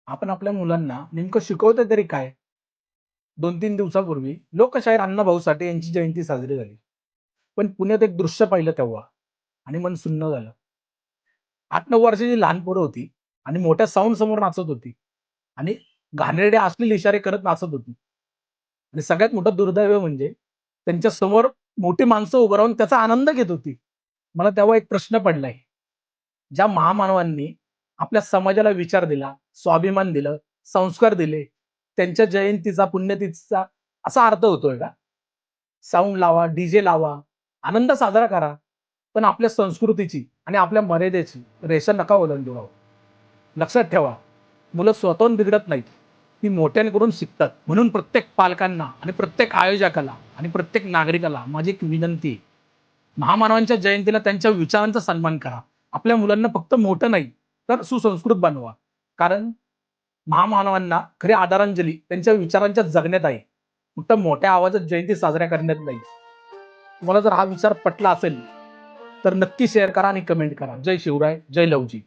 आपण आपल्या मुलांना नेमकं शिकवतोय तरी काय? 2-3 दिवसापूर्वी लोकशाहीर अण्णाभाऊ साठे यांची जयंती साजरी झाली. पण पुण्यात एक दृश्य पाहिलं तेव्हा आणि मन सुन्न झालं. 8-9 वर्षाची लहान पोरं होती आणि मोठ्या साउंड समोर नाचत होती आणि घाणेरडे अश्लील इशारे करत नाचत होती. आणि सगळ्यात मोठं दुर्दैव म्हणजे त्यांच्या समोर मोठी माणसं उभं राहून त्याचा आनंद घेत होती. मला तेव्हा एक प्रश्न पडलाय, ज्या महामानवांनी आपल्या समाजाला विचार दिला, स्वाभिमान दिलं, संस्कार दिले, त्यांच्या जयंतीचा, पुण्यतिथीचा असा अर्थ होतोय का? साउंड लावा, डीजे लावा, आनंद साजरा करा. पण आपल्या संस्कृतीची आणि आपल्या मर्यादेची रेषा नका ओलांडू राव. लक्षात ठेवा, मुलं स्वतःहून बिघडत नाहीत. ती मोठ्यांकडून शिकतात. म्हणून प्रत्येक पालकांना आणि प्रत्येक आयोजकाला आणि प्रत्येक नागरिकाला माझी एक विनंती आहे. महामानवांच्या जयंतीला त्यांच्या विचारांचा सन्मान करा. आपल्या मुलांना फक्त मोठं नाही, तर सुसंस्कृत बनवा. कारण महामानवांना खरी आदरांजली त्यांच्या विचारांच्या जगण्यात आहे. फक्त मोठ्या आवाजात जयंती साजऱ्या करण्यात नाही. तुम्हाला जर हा विचार पटला असेल, तर नक्की शेअर करा आणि कमेंट करा. जय शिवराय, जय लवजी.